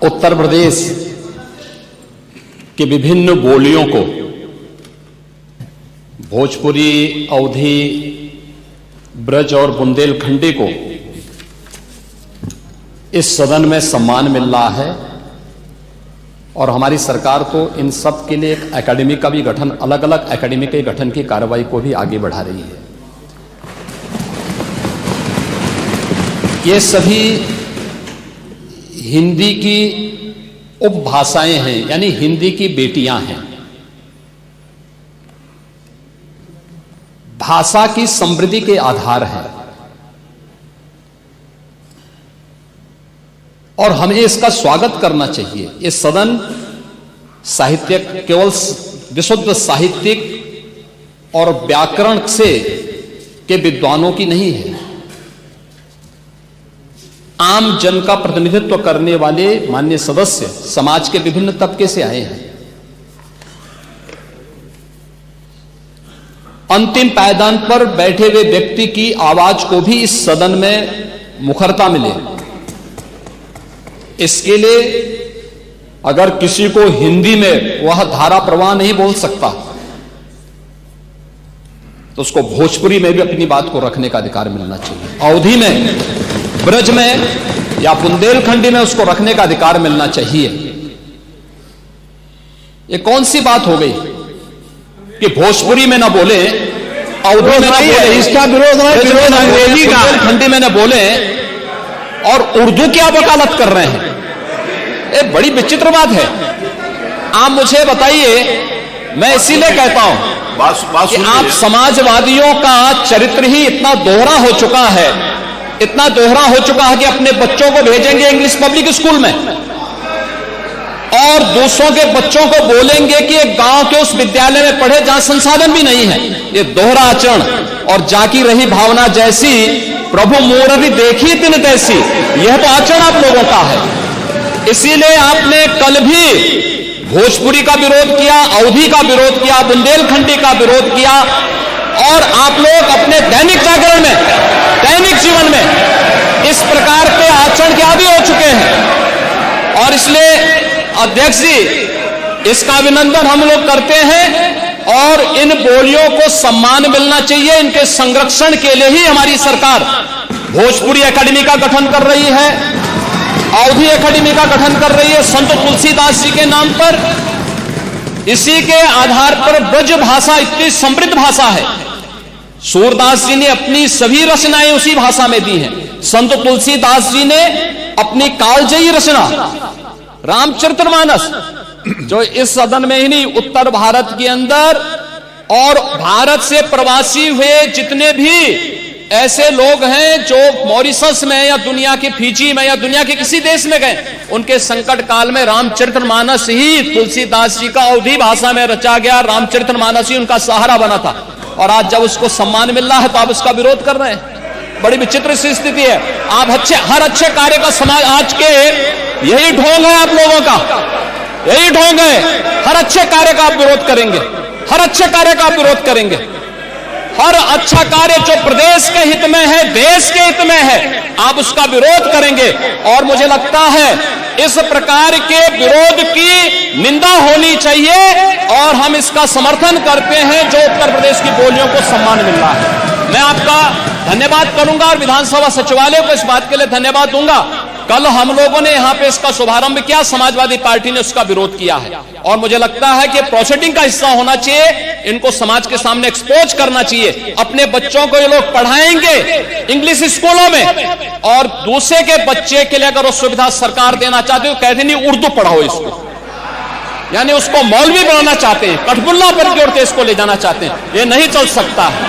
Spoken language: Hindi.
उत्तर प्रदेश के विभिन्न बोलियों को, भोजपुरी, अवधी, ब्रज और बुंदेलखंडी को इस सदन में सम्मान मिल रहा है और हमारी सरकार तो इन सब के लिए एक एकेडमी का भी गठन, अलग अलग एकेडमी के गठन की कार्रवाई को भी आगे बढ़ा रही है। ये सभी हिंदी की उपभाषाएं हैं, यानी हिंदी की बेटियां हैं। भाषा की समृद्धि के आधार है और हमें इसका स्वागत करना चाहिए। ये सदन साहित्य केवल विशुद्ध साहित्यिक और व्याकरण से के विद्वानों की नहीं है, आम जन का प्रतिनिधित्व करने वाले माननीय सदस्य समाज के विभिन्न तबके से आए हैं। अंतिम पायदान पर बैठे हुए व्यक्ति की आवाज को भी इस सदन में मुखरता मिले, इसके लिए अगर किसी को हिंदी में वह धारा प्रवाह नहीं बोल सकता तो उसको भोजपुरी में भी अपनी बात को रखने का अधिकार मिलना चाहिए, अवधी में, ब्रज में या बुंदेलखंडी में उसको रखने का अधिकार मिलना चाहिए। ये कौन सी बात हो गई कि भोजपुरी में ना बोले, अवधी में ना बोले, इसका विरोध अंग्रेजी का, बुंदेलखंडी में ना बोले और उर्दू की आप वकालत कर रहे हैं। ये बड़ी विचित्र बात है। आप मुझे बताइए, मैं इसीलिए कहता हूं कि आप समाजवादियों का चरित्र ही इतना दोहरा हो चुका है, इतना दोहरा हो चुका है कि अपने बच्चों को भेजेंगे इंग्लिश पब्लिक स्कूल में और दूसरों के बच्चों को बोलेंगे कि एक गांव के उस विद्यालय में पढ़े जहां संसाधन भी नहीं है। ये दोहरा आचरण और जाकी रही भावना जैसी प्रभु मूर्ति देखी तिन तैसी, यह तो आचरण आप लोगों का है। इसीलिए आपने कल भी भोजपुरी का विरोध किया, अवधी का विरोध किया, बुंदेलखंडी का विरोध किया और आप लोग अपने दैनिक जागरण में, दैनिक जीवन में इस प्रकार के आचरण के आदी हो चुके हैं। और इसलिए अध्यक्ष जी, इसका अभिनंदन हम लोग करते हैं और इन बोलियों को सम्मान मिलना चाहिए। इनके संरक्षण के लिए ही हमारी सरकार भोजपुरी एकेडमी का गठन कर रही है, अवधी एकेडमी का गठन कर रही है संत तुलसीदास जी के नाम पर। इसी के आधार पर ब्रज भाषा इतनी समृद्ध भाषा है। सूरदास जी ने अपनी सभी रचनाएं उसी भाषा में दी हैं। संत तुलसीदास जी ने अपनी कालजयी रचना रामचरितमानस, जो इस सदन में ही नहीं, उत्तर भारत के अंदर और भारत से प्रवासी हुए जितने भी ऐसे लोग हैं जो मॉरिशस में या दुनिया के फिजी में या दुनिया के किसी देश में गए, उनके संकट काल में रामचरितमानस ही तुलसीदास जी का अवधी भाषा में रचा गया, रामचरितमानस ही उनका सहारा बना था। और आज जब उसको सम्मान मिल रहा है तो आप उसका विरोध कर रहे हैं। बड़ी विचित्र सी स्थिति है। आप हर अच्छे कार्य का समाज, आज के यही ढोंग है आप लोगों का, यही ढोंग है। हर अच्छे कार्य का आप विरोध करेंगे, हर अच्छे कार्य का आप विरोध करेंगे। हर अच्छा कार्य जो प्रदेश के हित में है, देश के हित में है, आप उसका विरोध करेंगे। और मुझे लगता है इस प्रकार के विरोध की निंदा होनी चाहिए और हम इसका समर्थन करते हैं जो उत्तर प्रदेश की बोलियों को सम्मान मिल रहा है। मैं आपका धन्यवाद करूंगा और विधानसभा सचिवालय को इस बात के लिए धन्यवाद दूंगा। कल हम लोगों ने यहां पे इसका शुभारंभ किया, समाजवादी पार्टी ने उसका विरोध किया है और मुझे लगता है कि प्रोसीडिंग का हिस्सा होना चाहिए। इनको समाज के सामने एक्सपोज करना चाहिए। अपने बच्चों को ये लोग पढ़ाएंगे इंग्लिश स्कूलों में और दूसरे के बच्चे के लिए अगर वो सुविधा सरकार देना चाहते हो, कहते नहीं उर्दू पढ़ाओ इसको, यानी उसको मौलवी बनाना चाहते हैं, कठपुल्ला पर की ओर इसको ले जाना चाहते हैं। ये नहीं चल सकता है।